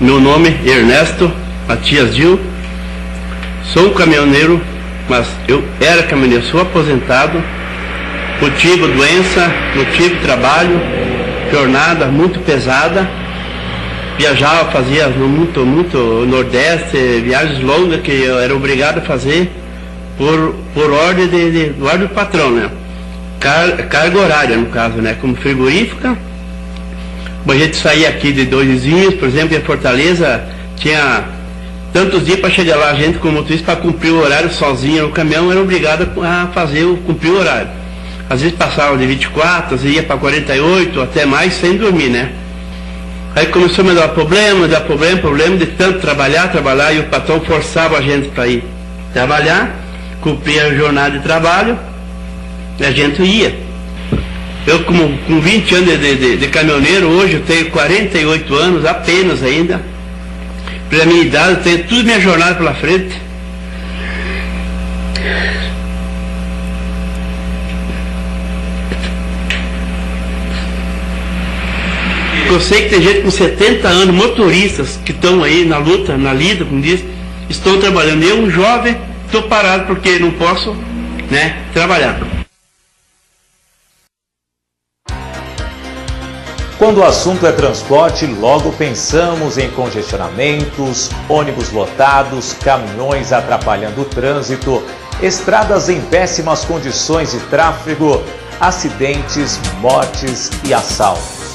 Meu nome é Ernesto Matias Gil, sou um caminhoneiro, mas eu era caminhoneiro, sou aposentado, motivo doença, motivo trabalho, jornada muito pesada, viajava, fazia muito Nordeste, viagens longas que eu era obrigado a fazer por ordem do patrão, né? Carga horária, no caso, né? Como frigorífica. A gente saía aqui de 2 vizinhos, por exemplo, em Fortaleza, tinha tantos dias para chegar lá, a gente como motorista, para cumprir o horário sozinho no caminhão, era obrigado a cumprir o horário. Às vezes passava de 24, às vezes ia para 48, até mais, sem dormir, né? Aí começou a me dar problema de tanto trabalhar, e o patrão forçava a gente para ir trabalhar, cumprir a jornada de trabalho, e a gente ia. Eu, com 20 anos de caminhoneiro, hoje eu tenho 48 anos apenas ainda. Pela minha idade, eu tenho toda minha jornada pela frente. Eu sei que tem gente com 70 anos, motoristas, que estão aí na luta, na lida, como diz, estão trabalhando. Eu, um jovem, estou parado porque não posso, né, trabalhar. Quando o assunto é transporte, logo pensamos em congestionamentos, ônibus lotados, caminhões atrapalhando o trânsito, estradas em péssimas condições de tráfego, acidentes, mortes e assaltos.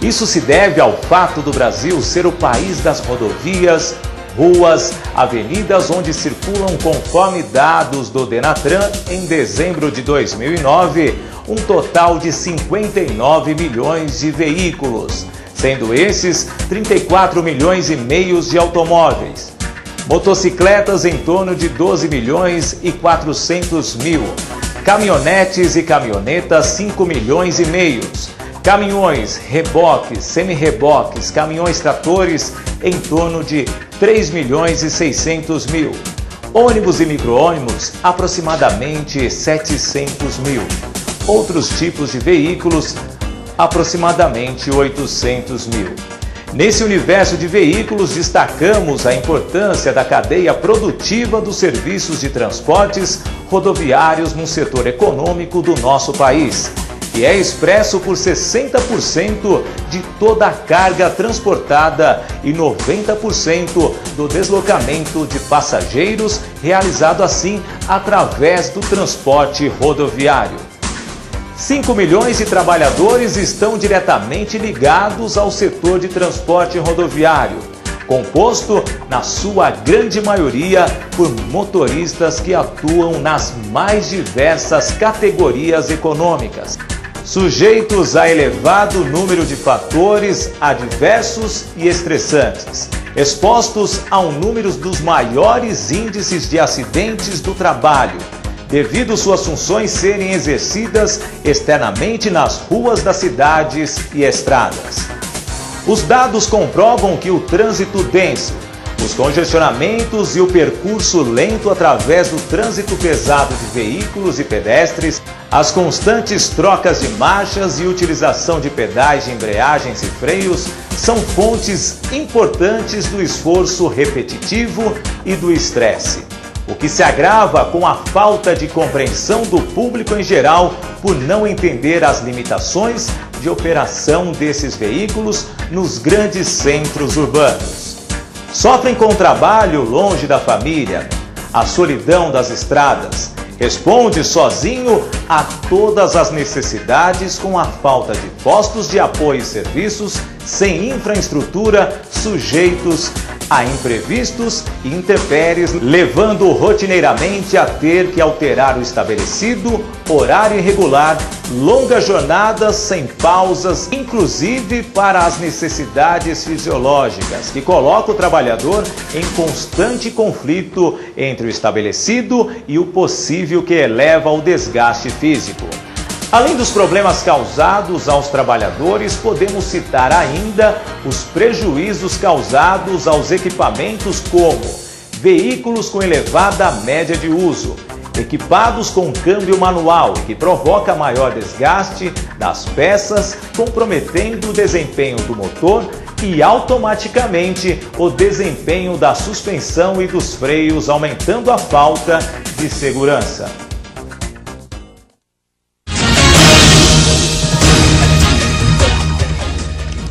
Isso se deve ao fato do Brasil ser o país das rodovias, ruas, avenidas onde circulam, conforme dados do Denatran, em dezembro de 2009, um total de 59 milhões de veículos, sendo esses 34 milhões e meio de automóveis. Motocicletas em torno de 12 milhões e 400 mil. Caminhonetes e caminhonetas 5 milhões e meio. Caminhões, reboques, semi-reboques, caminhões tratores em torno de 3 milhões e 600 mil. Ônibus e micro-ônibus aproximadamente 700 mil. Outros tipos de veículos, aproximadamente 800 mil. Nesse universo de veículos, destacamos a importância da cadeia produtiva dos serviços de transportes rodoviários no setor econômico do nosso país, que é expresso por 60% de toda a carga transportada e 90% do deslocamento de passageiros, realizado assim através do transporte rodoviário. 5 milhões de trabalhadores estão diretamente ligados ao setor de transporte rodoviário, composto, na sua grande maioria, por motoristas que atuam nas mais diversas categorias econômicas, sujeitos a elevado número de fatores adversos e estressantes, expostos a um número dos maiores índices de acidentes do trabalho, devido suas funções serem exercidas externamente nas ruas das cidades e estradas. Os dados comprovam que o trânsito denso, os congestionamentos e o percurso lento através do trânsito pesado de veículos e pedestres, as constantes trocas de marchas e utilização de pedais de embreagens e freios são fontes importantes do esforço repetitivo e do estresse, o que se agrava com a falta de compreensão do público em geral por não entender as limitações de operação desses veículos nos grandes centros urbanos. Sofrem com o trabalho longe da família, a solidão das estradas, responde sozinho a todas as necessidades com a falta de postos de apoio e serviços, sem infraestrutura, sujeitos a imprevistos e intempéries, levando rotineiramente a ter que alterar o estabelecido, horário irregular, longas jornadas sem pausas, inclusive para as necessidades fisiológicas, que coloca o trabalhador em constante conflito entre o estabelecido e o possível, que eleva o desgaste físico. Além dos problemas causados aos trabalhadores, podemos citar ainda os prejuízos causados aos equipamentos, como veículos com elevada média de uso, equipados com câmbio manual, que provoca maior desgaste das peças, comprometendo o desempenho do motor, e automaticamente o desempenho da suspensão e dos freios, aumentando a falta de segurança.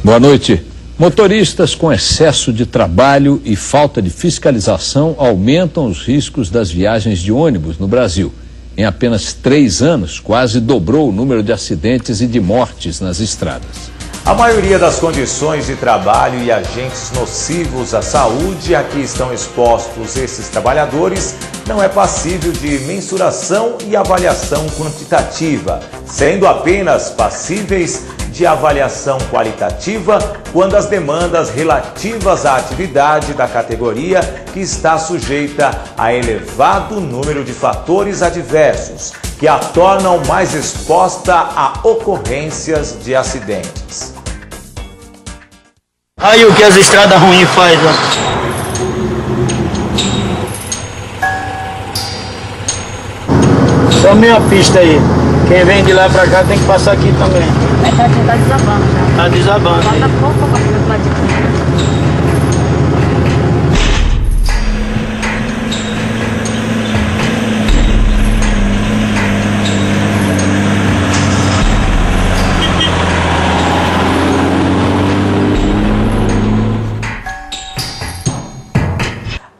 Boa noite. Motoristas com excesso de trabalho e falta de fiscalização aumentam os riscos das viagens de ônibus no Brasil. Em apenas 3 anos, quase dobrou o número de acidentes e de mortes nas estradas. A maioria das condições de trabalho e agentes nocivos à saúde a que estão expostos esses trabalhadores não é passível de mensuração e avaliação quantitativa, sendo apenas passíveis de avaliação qualitativa quando as demandas relativas à atividade da categoria que está sujeita a elevado número de fatores adversos que a tornam mais exposta a ocorrências de acidentes. Aí o que as estradas ruins fazem, ó. Tome a pista aí. Quem vem de lá pra cá tem que passar aqui também. Tá desabando já. Tá desabando. Falta pouco pra fazer o lado de cá.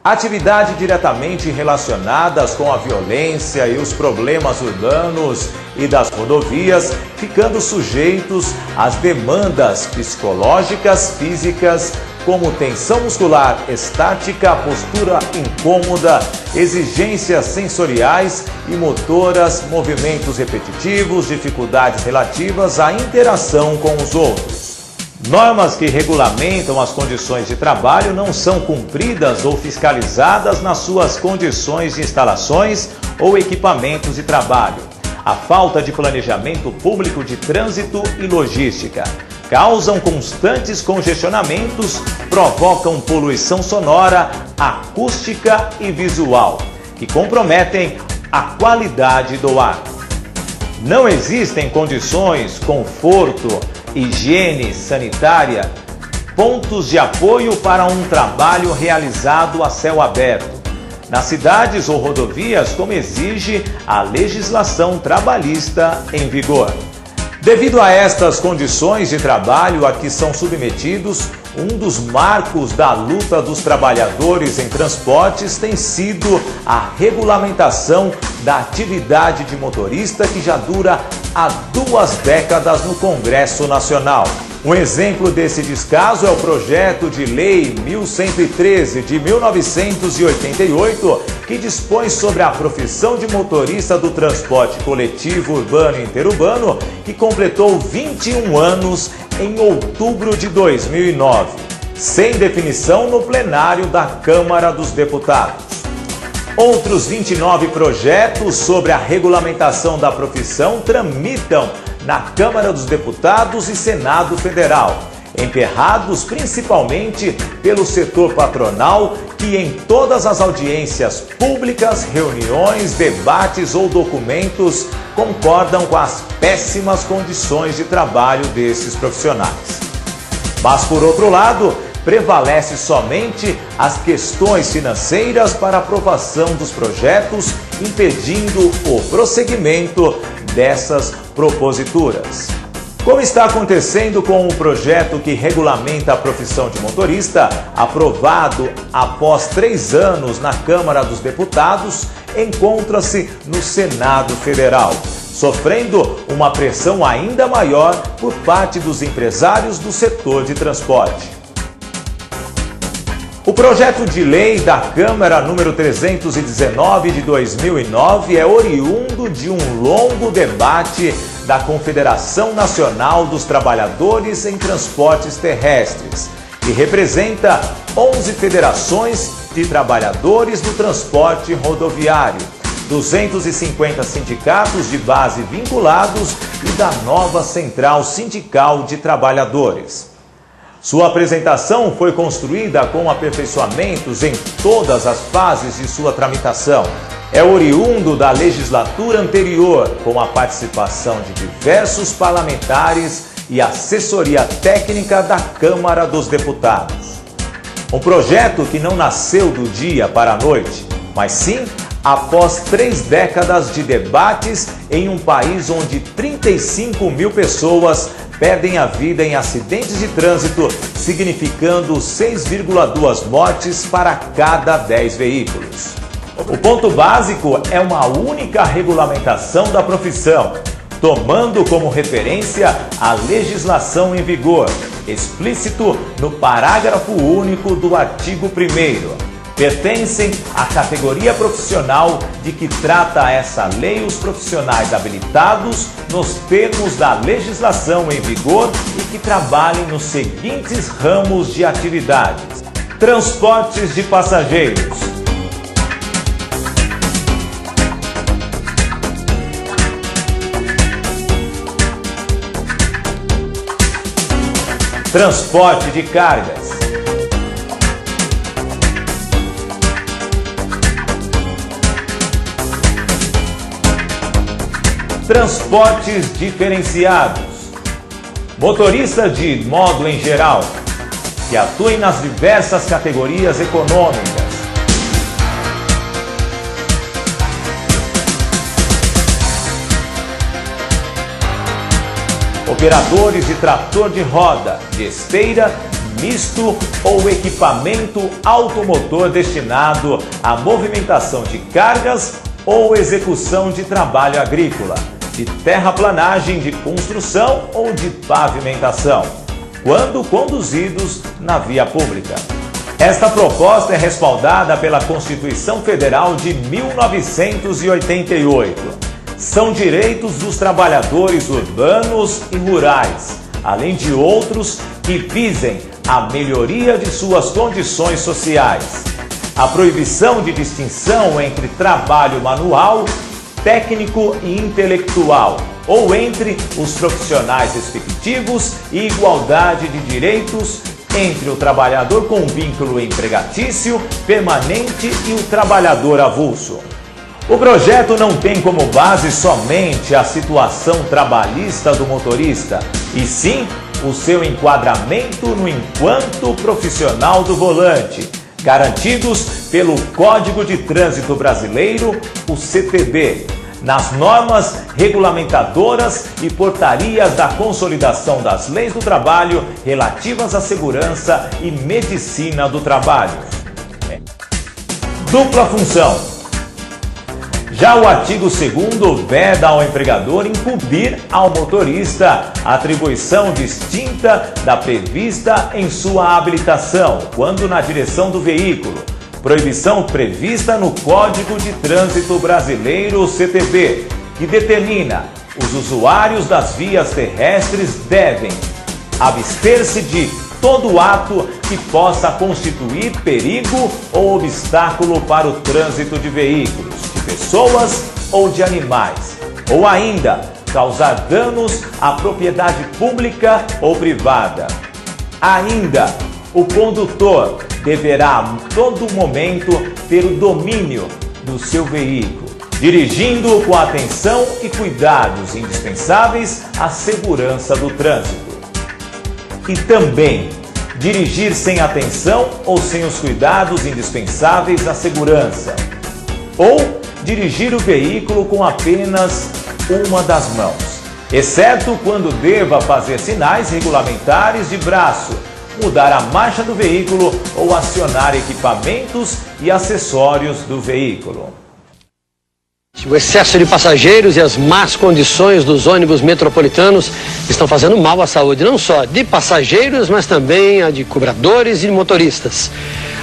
Atividades diretamente relacionadas com a violência e os problemas urbanos e das rodovias, ficando sujeitos às demandas psicológicas, físicas, como tensão muscular estática, postura incômoda, exigências sensoriais e motoras, movimentos repetitivos, dificuldades relativas à interação com os outros. Normas que regulamentam as condições de trabalho não são cumpridas ou fiscalizadas nas suas condições de instalações ou equipamentos de trabalho. A falta de planejamento público de trânsito e logística causam constantes congestionamentos, provocam poluição sonora, acústica e visual, que comprometem a qualidade do ar. Não existem condições, conforto, higiene sanitária, pontos de apoio para um trabalho realizado a céu aberto, nas cidades ou rodovias, como exige a legislação trabalhista em vigor. Devido a estas condições de trabalho a que são submetidos, um dos marcos da luta dos trabalhadores em transportes tem sido a regulamentação da atividade de motorista, que já dura há 2 décadas no Congresso Nacional. Um exemplo desse descaso é o projeto de lei 1113 de 1988, que dispõe sobre a profissão de motorista do transporte coletivo urbano e interurbano, que completou 21 anos em outubro de 2009, sem definição no plenário da Câmara dos Deputados. Outros 29 projetos sobre a regulamentação da profissão tramitam na Câmara dos Deputados e Senado Federal, emperrados principalmente pelo setor patronal, que em todas as audiências públicas, reuniões, debates ou documentos concordam com as péssimas condições de trabalho desses profissionais. Mas, por outro lado, prevalece somente as questões financeiras para aprovação dos projetos, impedindo o prosseguimento dessas proposituras. Como está acontecendo com o projeto que regulamenta a profissão de motorista, aprovado após 3 anos na Câmara dos Deputados, encontra-se no Senado Federal, sofrendo uma pressão ainda maior por parte dos empresários do setor de transporte. O projeto de lei da Câmara número 319 de 2009 é oriundo de um longo debate da Confederação Nacional dos Trabalhadores em Transportes Terrestres, que representa 11 federações de trabalhadores do transporte rodoviário, 250 sindicatos de base vinculados e da nova Central Sindical de Trabalhadores. Sua apresentação foi construída com aperfeiçoamentos em todas as fases de sua tramitação. É oriundo da legislatura anterior, com a participação de diversos parlamentares e assessoria técnica da Câmara dos Deputados. Um projeto que não nasceu do dia para a noite, mas sim após 3 décadas de debates em um país onde 35 mil pessoas perdem a vida em acidentes de trânsito, significando 6,2 mortes para cada 10 veículos. O ponto básico é uma única regulamentação da profissão, tomando como referência a legislação em vigor, explícito no parágrafo único do artigo 1º. Pertencem à categoria profissional de que trata essa lei os profissionais habilitados nos termos da legislação em vigor e que trabalhem nos seguintes ramos de atividades: transportes de passageiros, transporte de cargas, transportes diferenciados, motorista de modo em geral, que atuem nas diversas categorias econômicas, operadores de trator de roda, de esteira, misto ou equipamento automotor destinado à movimentação de cargas ou execução de trabalho agrícola, de terraplanagem de construção ou de pavimentação, quando conduzidos na via pública. Esta proposta é respaldada pela Constituição Federal de 1988. São direitos dos trabalhadores urbanos e rurais, além de outros que visem a melhoria de suas condições sociais. A proibição de distinção entre trabalho manual, técnico e intelectual, ou entre os profissionais respectivos, e igualdade de direitos entre o trabalhador com vínculo empregatício permanente e o trabalhador avulso. O projeto não tem como base somente a situação trabalhista do motorista, e sim o seu enquadramento no enquanto profissional do volante, garantidos pelo Código de Trânsito Brasileiro, o CTB, nas normas regulamentadoras e portarias da Consolidação das Leis do Trabalho relativas à segurança e medicina do trabalho. Dupla função. Já o artigo 2º veda ao empregador incumbir ao motorista a atribuição distinta da prevista em sua habilitação, quando na direção do veículo. Proibição prevista no Código de Trânsito Brasileiro, CTB, que determina: os usuários das vias terrestres devem abster-se de todo ato que possa constituir perigo ou obstáculo para o trânsito de veículos, de pessoas ou de animais, ou ainda causar danos à propriedade pública ou privada. Ainda, o condutor deverá a todo momento ter o domínio do seu veículo, dirigindo com atenção e cuidados indispensáveis à segurança do trânsito. E também dirigir sem atenção ou sem os cuidados indispensáveis à segurança, ou dirigir o veículo com apenas uma das mãos, exceto quando deva fazer sinais regulamentares de braço, mudar a marcha do veículo ou acionar equipamentos e acessórios do veículo. O excesso de passageiros e as más condições dos ônibus metropolitanos estão fazendo mal à saúde, não só de passageiros, mas também a de cobradores e motoristas.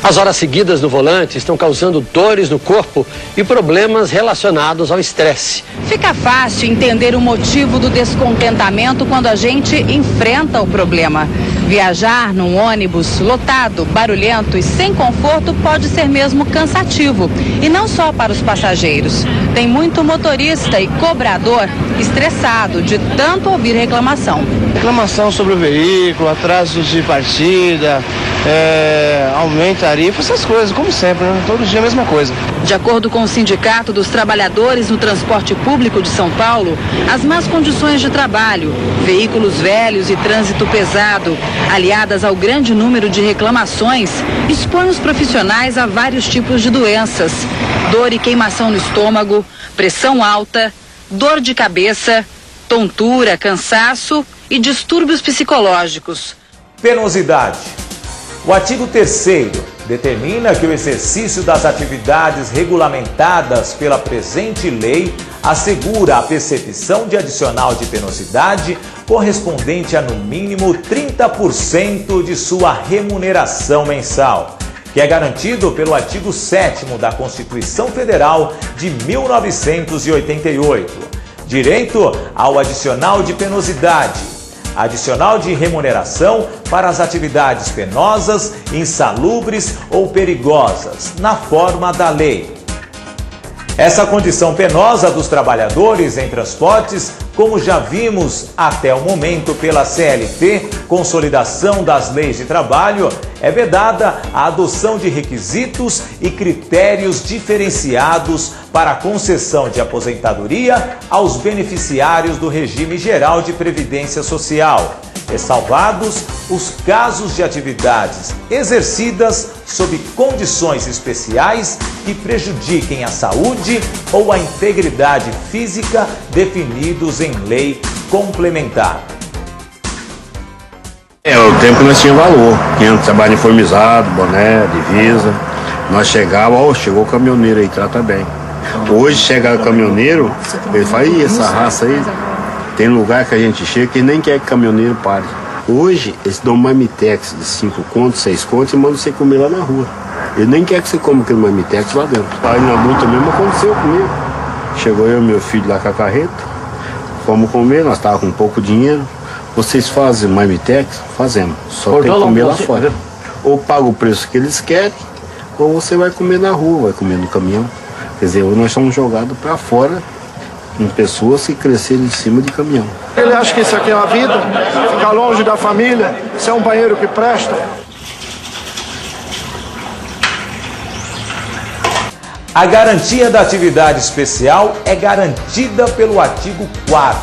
As horas seguidas no volante estão causando dores no corpo e problemas relacionados ao estresse. Fica fácil entender o motivo do descontentamento quando a gente enfrenta o problema. Viajar num ônibus lotado, barulhento e sem conforto pode ser mesmo cansativo. E não só para os passageiros. Tem muito motorista e cobrador estressado de tanto ouvir reclamação. Reclamação sobre o veículo, atrasos de partida, aumenta tarifa, essas coisas, como sempre, né? Todo dia a mesma coisa. De acordo com o Sindicato dos Trabalhadores no Transporte Público de São Paulo, as más condições de trabalho, veículos velhos e trânsito pesado, aliadas ao grande número de reclamações, expõem os profissionais a vários tipos de doenças: dor e queimação no estômago, pressão alta, dor de cabeça, tontura, cansaço e distúrbios psicológicos. Penosidade. O artigo 3º determina que o exercício das atividades regulamentadas pela presente lei assegura a percepção de adicional de penosidade correspondente a no mínimo 30% de sua remuneração mensal, que é garantido pelo artigo 7º da Constituição Federal de 1988. Direito ao adicional de penosidade, adicional de remuneração para as atividades penosas, insalubres ou perigosas, na forma da lei. Essa condição penosa dos trabalhadores em transportes, como já vimos até o momento pela CLT, Consolidação das Leis de Trabalho, é vedada a adoção de requisitos e critérios diferenciados para a concessão de aposentadoria aos beneficiários do regime geral de previdência social, ressalvados os casos de atividades exercidas sob condições especiais que prejudiquem a saúde ou a integridade física definidos em lei complementar. O tempo nós tínhamos valor, tínhamos trabalho uniformizado, boné, divisa. Nós chegávamos, chegou o caminhoneiro aí, trata bem. Hoje chega o caminhoneiro, ele fala, e essa raça aí, tem lugar que a gente chega que nem quer que o caminhoneiro pare. Hoje, eles dão um marmitex de 5 contos, 6 contos e mandam você comer lá na rua. Ele nem quer que você coma aquele marmitex lá dentro. Aí na luta mesmo aconteceu comigo. Chegou eu e meu filho lá com a carreta, fomos comer, nós estávamos com pouco dinheiro. Vocês fazem marmitex? Fazemos. Só tem que comer lá fora. Ou paga o preço que eles querem, ou você vai comer na rua, vai comer no caminhão. Quer dizer, hoje nós somos jogados para fora com pessoas que cresceram em cima de caminhão. Ele acha que isso aqui é uma vida, ficar longe da família, ser um banheiro que presta. A garantia da atividade especial é garantida pelo artigo 4º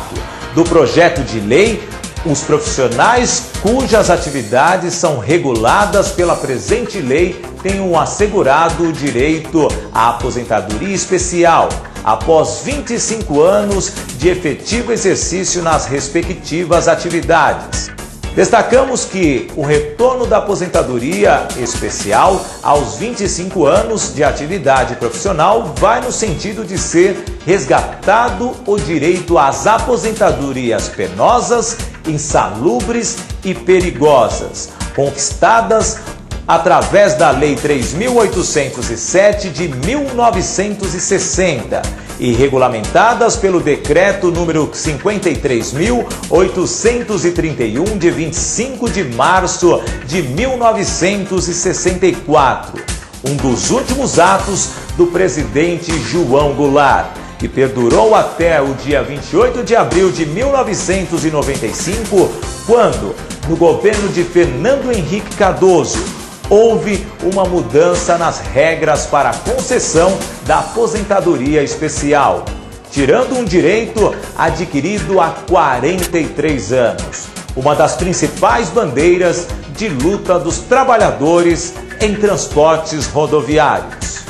do projeto de lei. Os profissionais cujas atividades são reguladas pela presente lei têm um assegurado direito à aposentadoria especial após 25 anos de efetivo exercício nas respectivas atividades. Destacamos que o retorno da aposentadoria especial aos 25 anos de atividade profissional vai no sentido de ser resgatado o direito às aposentadorias penosas, insalubres e perigosas, conquistadas através da Lei 3.807 de 1960 e regulamentadas pelo Decreto número 53.831 de 25 de março de 1964, um dos últimos atos do presidente João Goulart, que perdurou até o dia 28 de abril de 1995, quando, no governo de Fernando Henrique Cardoso, houve uma mudança nas regras para a concessão da aposentadoria especial, tirando um direito adquirido há 43 anos, uma das principais bandeiras de luta dos trabalhadores em transportes rodoviários.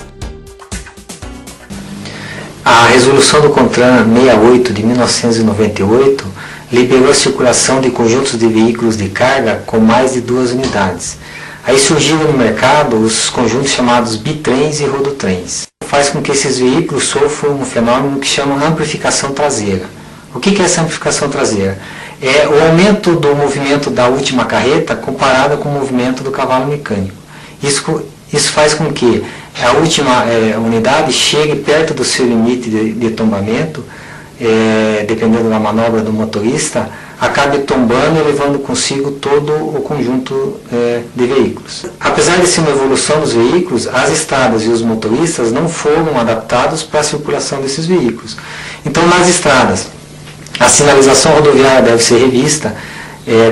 A resolução do CONTRAN 68 de 1998 liberou a circulação de conjuntos de veículos de carga com mais de 2 unidades. Aí surgiram no mercado os conjuntos chamados bitrens e rodotrens. Faz com que esses veículos sofram um fenômeno que chama amplificação traseira. O que é essa amplificação traseira? É o aumento do movimento da última carreta comparado com o movimento do cavalo mecânico. Isso faz com que a última unidade chegue perto do seu limite de tombamento, dependendo da manobra do motorista, acabe tombando e levando consigo todo o conjunto de veículos. Apesar de ser uma evolução dos veículos, as estradas e os motoristas não foram adaptados para a circulação desses veículos. Então, nas estradas, a sinalização rodoviária deve ser revista,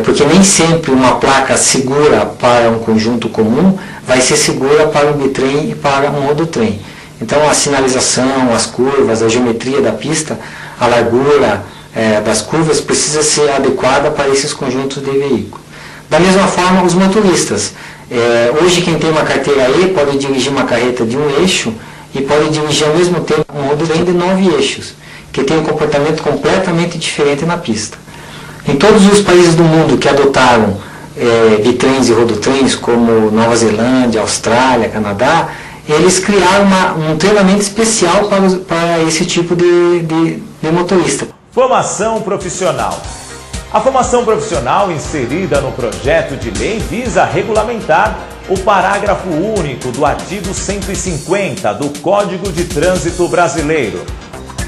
porque nem sempre uma placa segura para um conjunto comum vai ser segura para um bitrem e para um rodotrem. Então a sinalização, as curvas, a geometria da pista, a largura das curvas precisa ser adequada para esses conjuntos de veículos. Da mesma forma, os motoristas. Hoje quem tem uma carteira E pode dirigir uma carreta de um eixo e pode dirigir ao mesmo tempo um rodotrem de 9 eixos, que tem um comportamento completamente diferente na pista. Em todos os países do mundo que adotaram bitrens e rodotrens, como Nova Zelândia, Austrália, Canadá, eles criaram um treinamento especial para esse tipo de motorista. Formação profissional. A formação profissional inserida no projeto de lei visa regulamentar o parágrafo único do artigo 150 do Código de Trânsito Brasileiro.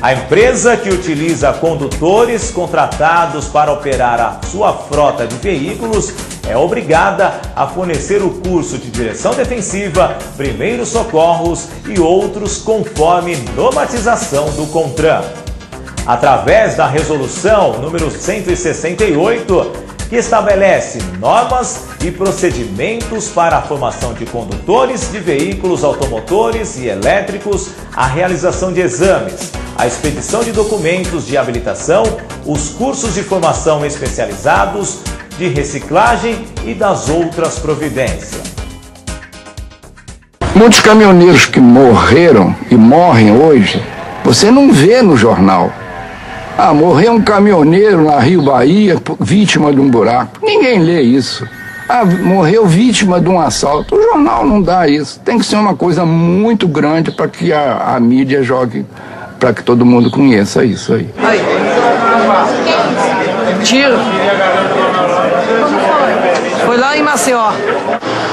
A empresa que utiliza condutores contratados para operar a sua frota de veículos é obrigada a fornecer o curso de direção defensiva, primeiros socorros e outros conforme normatização do CONTRAN. Através da resolução número 168, que estabelece normas e procedimentos para a formação de condutores de veículos automotores e elétricos, a realização de exames, a expedição de documentos de habilitação, os cursos de formação especializados, de reciclagem e das outras providências. Muitos caminhoneiros que morreram e morrem hoje, você não vê no jornal. Morreu um caminhoneiro na Rio Bahia, vítima de um buraco. Ninguém lê isso. Morreu vítima de um assalto. O jornal não dá isso. Tem que ser uma coisa muito grande para que a mídia jogue, para que todo mundo conheça isso aí. Tiro. Foi lá em Maceió.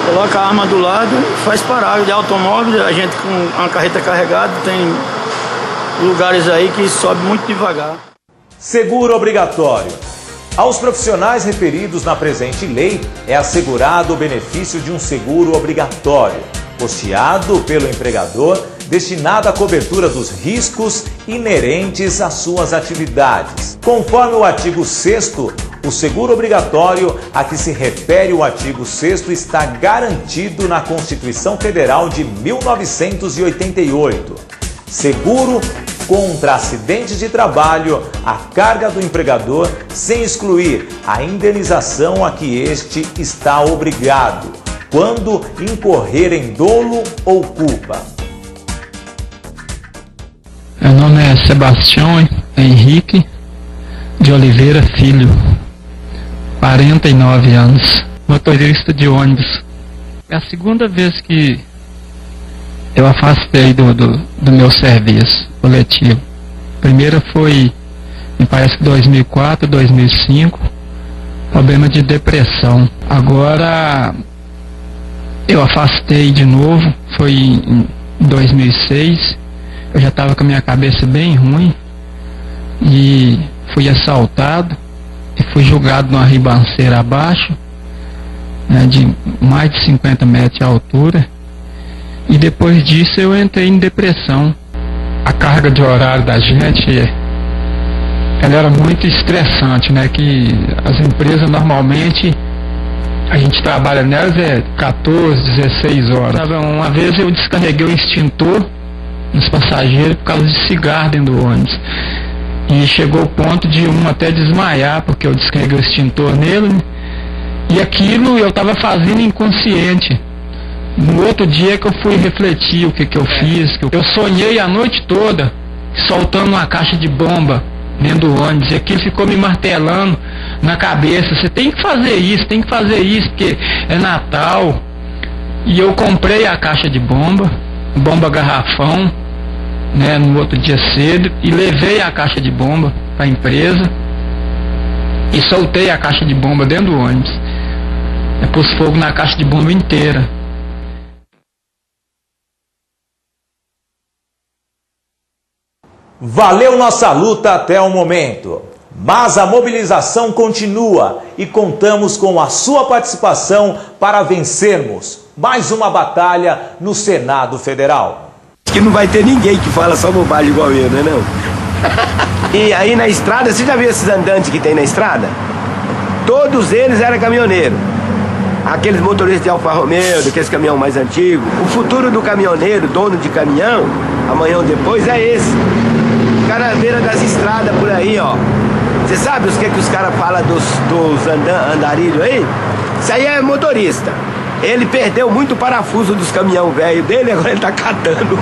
Coloca a arma do lado, faz parada de automóvel, a gente com uma carreta carregada, tem lugares aí que sobe muito devagar. Seguro obrigatório. Aos profissionais referidos na presente lei é assegurado o benefício de um seguro obrigatório, custeado pelo empregador, destinado à cobertura dos riscos inerentes às suas atividades. Conforme o artigo 6º, o seguro obrigatório a que se refere o artigo 6º está garantido na Constituição Federal de 1988. Seguro contra acidentes de trabalho à carga do empregador, sem excluir a indenização a que este está obrigado, quando incorrer em dolo ou culpa. Meu nome é Sebastião Henrique de Oliveira Filho, 49 anos, motorista de ônibus. É a segunda vez que eu afastei do meu serviço coletivo. A primeira foi, me parece que 2004, 2005, problema de depressão. Agora eu afastei de novo, foi em 2006, eu já estava com a minha cabeça bem ruim e fui assaltado e fui jogado numa ribanceira abaixo, né, de mais de 50 metros de altura. E depois disso eu entrei em depressão. A carga de horário da gente, ela era muito estressante, né? Que as empresas normalmente, a gente trabalha nelas 14, 16 horas. Uma vez eu descarreguei o extintor nos passageiros por causa de cigarro dentro do ônibus. E chegou o ponto de um até desmaiar, porque eu descarreguei o extintor nele, né? E aquilo eu estava fazendo inconsciente. No outro dia que eu fui refletir o que eu fiz, eu sonhei a noite toda soltando uma caixa de bomba dentro do ônibus, e aquilo ficou me martelando na cabeça. Você tem que fazer isso, porque é Natal. E eu comprei a caixa de bomba garrafão, né, no outro dia cedo, e levei a caixa de bomba para a empresa e soltei a caixa de bomba dentro do ônibus. Eu pus fogo na caixa de bomba inteira. Valeu nossa luta até o momento, mas a mobilização continua e contamos com a sua participação para vencermos mais uma batalha no Senado Federal. Que não vai ter ninguém que fala só bobagem igual eu, né não? E aí na estrada, você já viu esses andantes que tem na estrada? Todos eles eram caminhoneiros. Aqueles motoristas de Alfa Romeo, daqueles caminhão mais antigos. O futuro do caminhoneiro, dono de caminhão, amanhã ou depois, é esse. O cara à beira das estradas por aí, ó. Você sabe o que os caras falam dos andarilhos aí? Isso aí é motorista. Ele perdeu muito parafuso dos caminhão velho dele, agora ele tá catando.